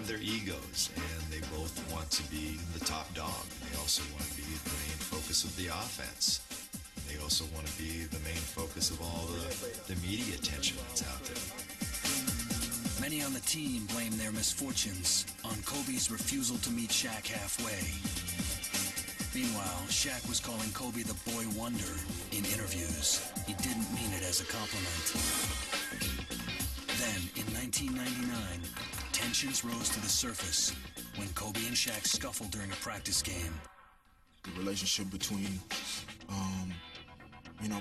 have their egos, and they both want to be the top dog. They also want to be the main focus of the offense. They also want to be the main focus of all the media attention that's out there. Many on the team blame their misfortunes on Kobe's refusal to meet Shaq halfway. Meanwhile, Shaq was calling Kobe the boy wonder in interviews. He didn't mean it as a compliment. Then, in 1999, tensions rose to the surface when Kobe and Shaq scuffled during a practice game. The relationship between,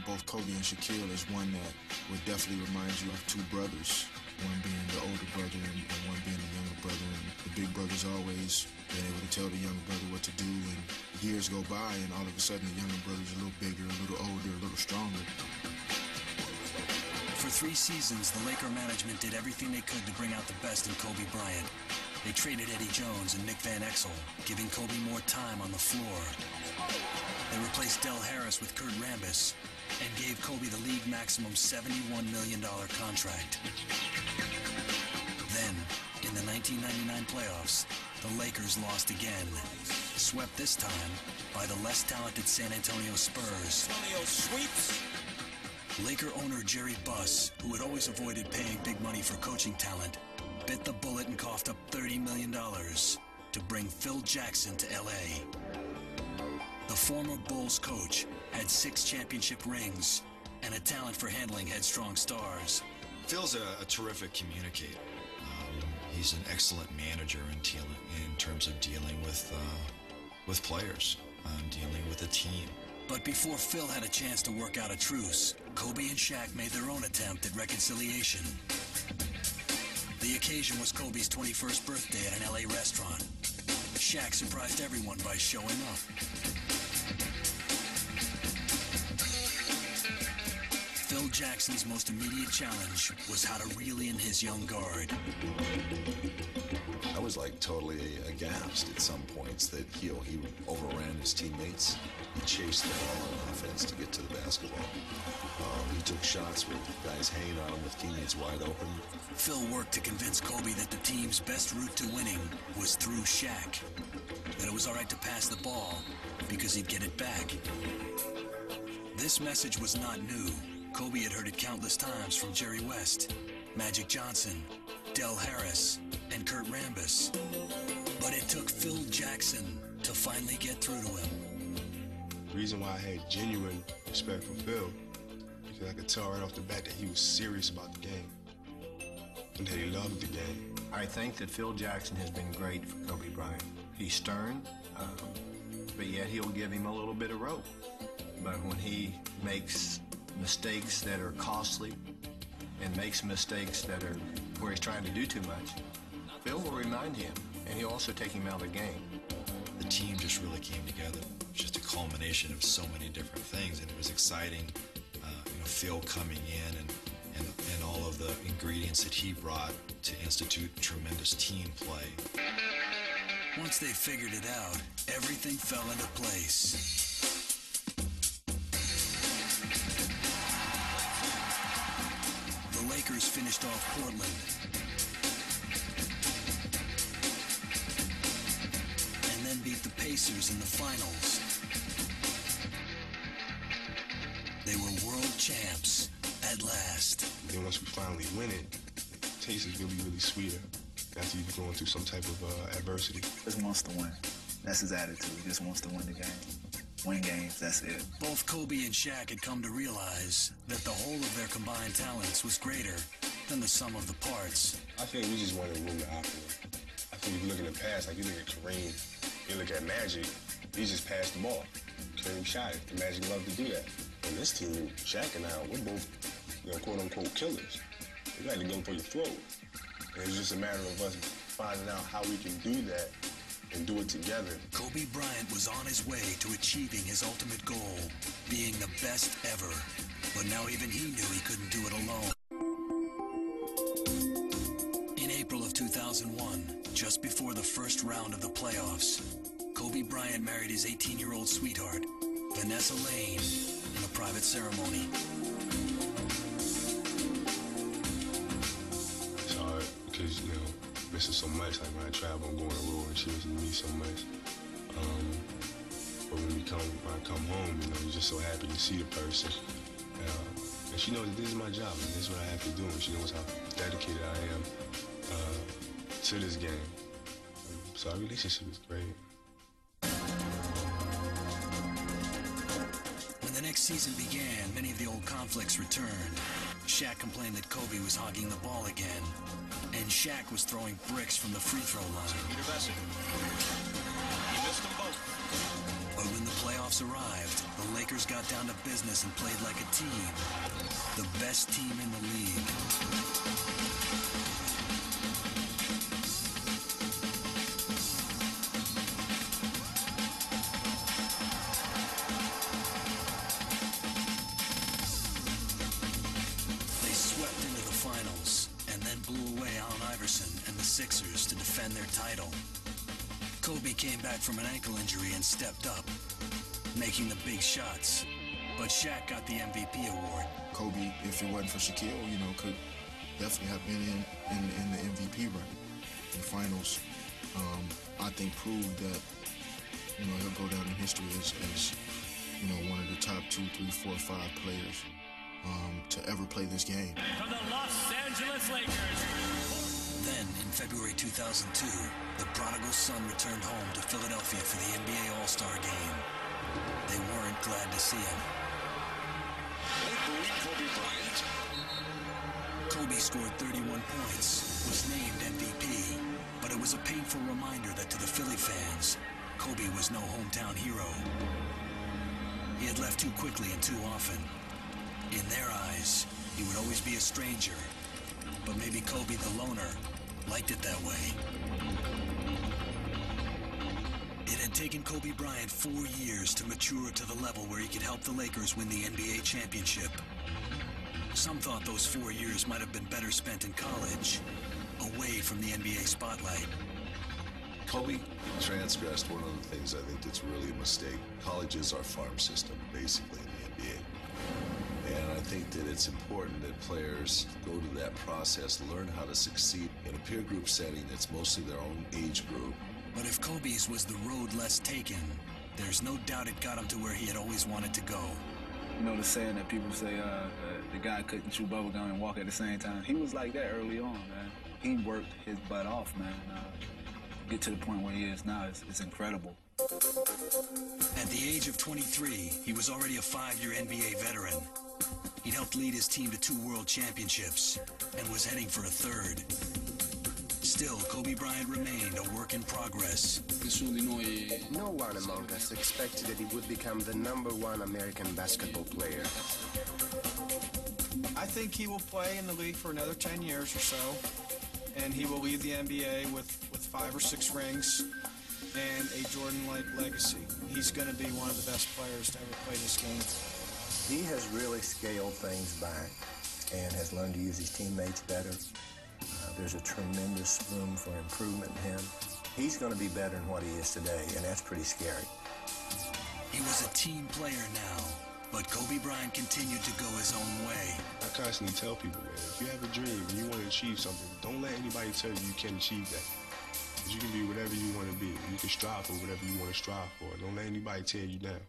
both Kobe and Shaquille is one that would definitely remind you of two brothers. One being the older brother and one being the younger brother. And the big brother's always been able to tell the younger brother what to do. And years go by, and all of a sudden the younger brother's a little bigger, a little older, a little stronger. For 3 seasons, the Laker management did everything they could to bring out the best in Kobe Bryant. They traded Eddie Jones and Nick Van Exel, giving Kobe more time on the floor. They replaced Del Harris with Kurt Rambis and gave Kobe the league maximum $71 million contract. Then, in the 1999 playoffs, the Lakers lost again, swept this time by the less talented San Antonio Spurs. Laker owner Jerry Buss, who had always avoided paying big money for coaching talent, bit the bullet and coughed up $30 million to bring Phil Jackson to L.A. The former Bulls coach had 6 championship rings and a talent for handling headstrong stars. Phil's a terrific communicator. He's an excellent manager in terms of dealing with players, dealing with a team. But before Phil had a chance to work out a truce, Kobe and Shaq made their own attempt at reconciliation. The occasion was Kobe's 21st birthday at an LA restaurant. Shaq surprised everyone by showing up. Phil Jackson's most immediate challenge was how to reel in his young guard. I was like totally aghast at some points that he overran his teammates. He chased the ball on offense to get to the basketball. He took shots with guys hanging on him with teammates wide open. Phil worked to convince Kobe that the team's best route to winning was through Shaq. That it was all right to pass the ball because he'd get it back. This message was not new. Kobe had heard it countless times from Jerry West, Magic Johnson, Del Harris, and Kurt Rambis. But it took Phil Jackson to finally get through to him. The reason why I had genuine respect for Phil, because I could tell right off the bat that he was serious about the game and that he loved the game. I think that Phil Jackson has been great for Kobe Bryant. He's stern, but yet he'll give him a little bit of rope. But when he makes mistakes that are costly and makes mistakes that are where he's trying to do too much, Phil will remind him, and he'll also take him out of the game. The team just really came together. It was just a culmination of so many different things, and it was exciting. Phil coming in and all of the ingredients that he brought to institute tremendous team play. Once they figured it out, everything fell into place. The Lakers finished off Portland. And then beat the Pacers in the finals. They were world champs at last. Then once we finally win it, the taste is really, really sweeter after you're going through some type of adversity. Just wants to win. That's his attitude. He just wants to win the game. Win games, that's it. Both Kobe and Shaq had come to realize that the whole of their combined talents was greater than the sum of the parts. I think we just wanted room to operate. I think if you look in the past, like you look at Kareem, you look at Magic, he just passed the ball. Kareem shot it. The Magic loved to do that. And this team, Shaq and I, we're both, quote-unquote killers. We like to go for your throat. And it's just a matter of us finding out how we can do that and do it together. Kobe Bryant was on his way to achieving his ultimate goal, being the best ever. But now even he knew he couldn't do it alone. In April of 2001, just before the first round of the playoffs, Kobe Bryant married his 18-year-old sweetheart, Vanessa Lane, in a private ceremony. It's hard because, miss her so much. Like when I travel, I'm going on the road, and she misses me so much. But when I come home, you know, you're just so happy to see the person. And she knows that this is my job, and this is what I have to do, and she knows how dedicated I am to this game. So our relationship is great. When the next season began, many of the old conflicts returned. Shaq complained that Kobe was hogging the ball again, and Shaq was throwing bricks from the free throw line. He missed them both. But when the playoffs arrived, the Lakers got down to business and played like a team. The best team in the league. They swept into the finals and then blew away Allen Iverson and the Sixers to defend their title. Kobe came back from an ankle injury and stepped up, making the big shots. But Shaq got the MVP award. Kobe, if it wasn't for Shaquille, you know, could definitely have been in the MVP run. The finals, I think, proved that, you know, he'll go down in history as you know, one of the top 2, 3, 4, 5 players to ever play this game. From the Los Angeles Lakers. Then, in February 2002, the prodigal son returned home to Philadelphia for the NBA All-Star Game. They weren't glad to see him. Kobe Bryant. Kobe scored 31 points, was named MVP, but it was a painful reminder that to the Philly fans, Kobe was no hometown hero. He had left too quickly and too often. In their eyes, he would always be a stranger, but maybe Kobe the loner liked it that way. It had taken Kobe Bryant 4 years to mature to the level where he could help the Lakers win the NBA championship. Some thought those 4 years might have been better spent in college, away from the NBA spotlight. Kobe transgressed one of the things I think that's really a mistake. College is our farm system, basically, in the NBA. And I think that it's important that players go to that process, learn how to succeed in a peer group setting that's mostly their own age group. But if Kobe's was the road less taken, there's no doubt it got him to where he had always wanted to go. You know the saying that people say the guy couldn't chew bubblegum and walk at the same time? He was like that early on, man. He worked his butt off, man. Get to the point where he is now, it's incredible. At the age of 23, he was already a 5-year NBA veteran. He'd helped lead his team to 2 world championships and was heading for a 3rd. Still, Kobe Bryant remained a work in progress. No one among us expected that he would become the #1 American basketball player. I think he will play in the league for another 10 years or so, and he will leave the NBA with 5 or 6 rings and a Jordan-like legacy. He's going to be one of the best players to ever play this game. He has really scaled things back and has learned to use his teammates better. There's a tremendous room for improvement in him. He's going to be better than what he is today, and that's pretty scary. He was a team player now, but Kobe Bryant continued to go his own way. I constantly tell people, man, if you have a dream and you want to achieve something, don't let anybody tell you you can't achieve that. Because you can be whatever you want to be. You can strive for whatever you want to strive for. Don't let anybody tear you down.